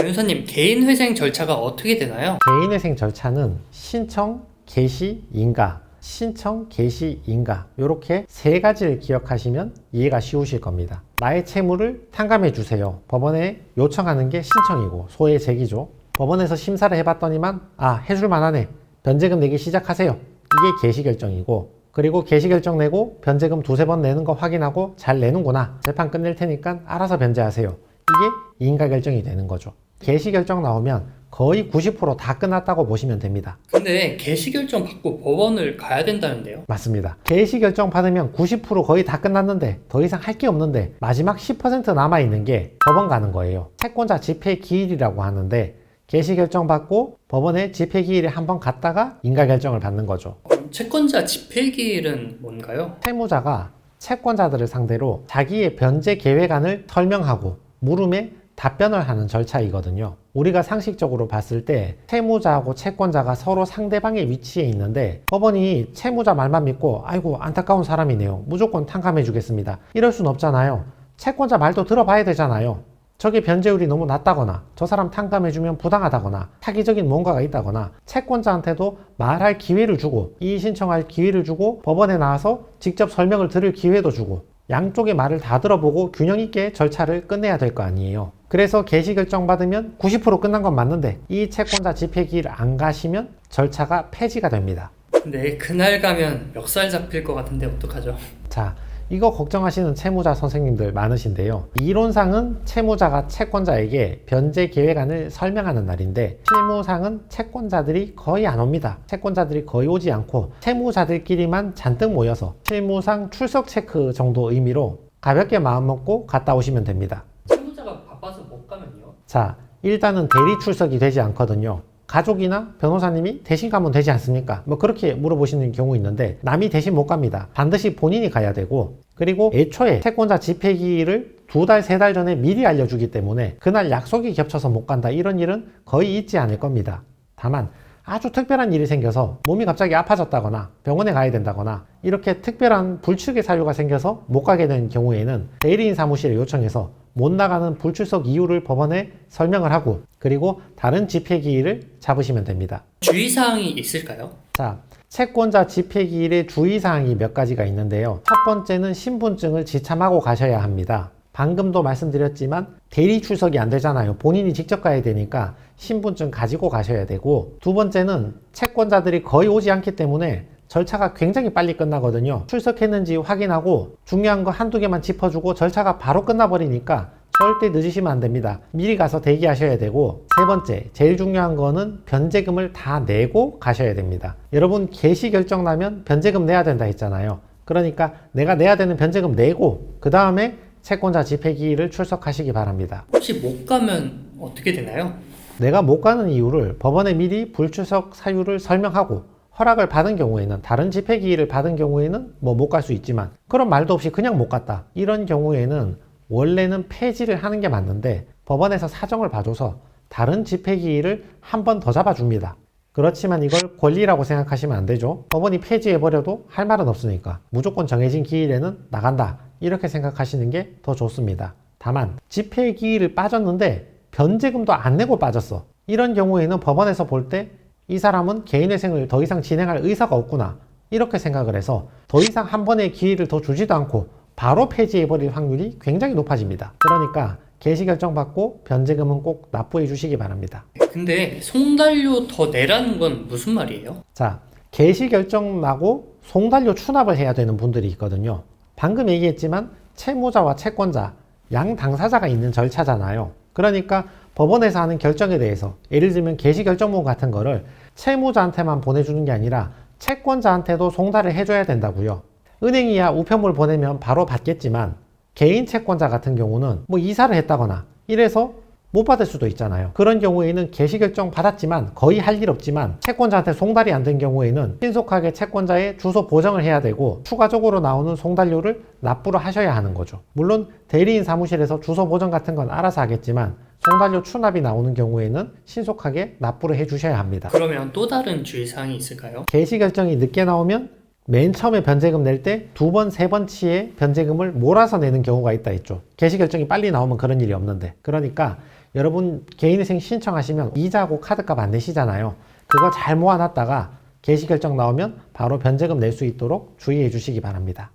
변호사님, 개인회생 절차가 어떻게 되나요? 개인회생 절차는 신청, 개시, 인가, 신청, 개시, 인가 이렇게 세 가지를 기억하시면 이해가 쉬우실 겁니다. 나의 채무를 탕감해 주세요. 법원에 요청하는 게 신청이고 소의 제기죠. 법원에서 심사를 해봤더니만 해줄 만하네. 변제금 내기 시작하세요. 이게 개시 결정이고, 그리고 개시 결정 내고 변제금 두세 번 내는 거 확인하고 잘 내는구나. 재판 끝낼 테니까 알아서 변제하세요. 이게 인가 결정이 되는 거죠. 개시 결정 나오면 거의 90% 다 끝났다고 보시면 됩니다. 근데 개시 결정 받고 법원을 가야 된다는데요? 맞습니다. 개시 결정 받으면 90% 거의 다 끝났는데 더 이상 할 게 없는데 마지막 10% 남아있는 게 법원 가는 거예요. 채권자 집행 기일이라고 하는데 개시 결정 받고 법원에 집행 기일에 한번 갔다가 인가 결정을 받는 거죠. 채권자 집행기일은 뭔가요? 채무자가 채권자들을 상대로 자기의 변제 계획안을 설명하고 물음에 답변을 하는 절차이거든요. 우리가 상식적으로 봤을 때 채무자하고 채권자가 서로 상대방의 위치에 있는데 법원이 채무자 말만 믿고 아이고 안타까운 사람이네요. 무조건 탕감해 주겠습니다. 이럴 순 없잖아요. 채권자 말도 들어봐야 되잖아요. 저게 변제율이 너무 낮다거나 저 사람 탕감해주면 부당하다거나 사기적인 뭔가가 있다거나 채권자한테도 말할 기회를 주고 이의 신청할 기회를 주고 법원에 나와서 직접 설명을 들을 기회도 주고 양쪽의 말을 다 들어보고 균형 있게 절차를 끝내야 될 거 아니에요. 그래서 개시 결정 받으면 90% 끝난 건 맞는데 이 채권자 집행기일 안 가시면 절차가 폐지가 됩니다. 근데 그날 가면 멱살 잡힐 것 같은데 어떡하죠? 자, 이거 걱정하시는 채무자 선생님들 많으신데요. 이론상은 채무자가 채권자에게 변제 계획안을 설명하는 날인데 실무상은 채권자들이 거의 안 옵니다. 채권자들이 거의 오지 않고 채무자들끼리만 잔뜩 모여서 실무상 출석 체크 정도 의미로 가볍게 마음먹고 갔다 오시면 됩니다. 채무자가 바빠서 못 가면요? 자, 일단은 대리 출석이 되지 않거든요. 가족이나 변호사님이 대신 가면 되지 않습니까? 뭐 그렇게 물어보시는 경우 있는데 남이 대신 못 갑니다. 반드시 본인이 가야 되고, 그리고 애초에 채권자 집행기일을 2달, 3달 전에 미리 알려주기 때문에 그날 약속이 겹쳐서 못 간다 이런 일은 거의 있지 않을 겁니다. 다만 아주 특별한 일이 생겨서 몸이 갑자기 아파졌다거나 병원에 가야 된다거나 이렇게 특별한 불출계 사유가 생겨서 못 가게 된 경우에는 대리인 사무실에 요청해서 못 나가는 불출석 이유를 법원에 설명을 하고 그리고 다른 집행기일을 잡으시면 됩니다. 주의사항이 있을까요? 자, 채권자 집행기일의 주의사항이 몇 가지가 있는데요. 첫 번째는 신분증을 지참하고 가셔야 합니다. 방금도 말씀드렸지만 대리 출석이 안 되잖아요. 본인이 직접 가야 되니까 신분증 가지고 가셔야 되고, 두 번째는 채권자들이 거의 오지 않기 때문에 절차가 굉장히 빨리 끝나거든요. 출석했는지 확인하고 중요한 거 한두 개만 짚어주고 절차가 바로 끝나버리니까 절대 늦으시면 안 됩니다. 미리 가서 대기하셔야 되고, 세 번째, 제일 중요한 거는 변제금을 다 내고 가셔야 됩니다. 여러분 개시 결정 나면 변제금 내야 된다 했잖아요. 그러니까 내가 내야 되는 변제금 내고 그 다음에 채권자 집행기일을 출석하시기 바랍니다. 혹시 못 가면 어떻게 되나요? 내가 못 가는 이유를 법원에 미리 불출석 사유를 설명하고 허락을 받은 경우에는, 다른 집행기일을 받은 경우에는 뭐 못 갈 수 있지만 그런 말도 없이 그냥 못 갔다 이런 경우에는 원래는 폐지를 하는 게 맞는데 법원에서 사정을 봐줘서 다른 집행기일을 한 번 더 잡아줍니다. 그렇지만 이걸 권리라고 생각하시면 안 되죠. 법원이 폐지해버려도 할 말은 없으니까 무조건 정해진 기일에는 나간다 이렇게 생각하시는 게 더 좋습니다. 다만 집행기일을 빠졌는데 변제금도 안 내고 빠졌어. 이런 경우에는 법원에서 볼 때 이 사람은 개인회생을 더 이상 진행할 의사가 없구나 이렇게 생각을 해서 더 이상 한 번의 기회를 더 주지도 않고 바로 폐지해버릴 확률이 굉장히 높아집니다. 그러니까 개시 결정 받고 변제금은 꼭 납부해 주시기 바랍니다. 근데 송달료 더 내라는 건 무슨 말이에요? 자, 개시 결정 나고 송달료 추납을 해야 되는 분들이 있거든요. 방금 얘기했지만 채무자와 채권자 양 당사자가 있는 절차잖아요. 그러니까 법원에서 하는 결정에 대해서 예를 들면 개시 결정문 같은 거를 채무자한테만 보내주는 게 아니라 채권자한테도 송달을 해줘야 된다고요. 은행이야 우편물 보내면 바로 받겠지만 개인 채권자 같은 경우는 뭐 이사를 했다거나 이래서 못 받을 수도 있잖아요. 그런 경우에는 개시 결정 받았지만 거의 할 일 없지만 채권자한테 송달이 안 된 경우에는 신속하게 채권자의 주소 보정을 해야 되고 추가적으로 나오는 송달료를 납부를 하셔야 하는 거죠. 물론 대리인 사무실에서 주소 보정 같은 건 알아서 하겠지만 송달료 추납이 나오는 경우에는 신속하게 납부를 해 주셔야 합니다. 그러면 또 다른 주의사항이 있을까요? 개시 결정이 늦게 나오면 맨 처음에 변제금 낼 때 2번, 3번치의 변제금을 몰아서 내는 경우가 있다 했죠. 개시 결정이 빨리 나오면 그런 일이 없는데, 그러니까 여러분 개인회생 신청하시면 이자하고 카드값 안 내시잖아요. 그거 잘 모아놨다가 개시결정 나오면 바로 변제금 낼 수 있도록 주의해 주시기 바랍니다.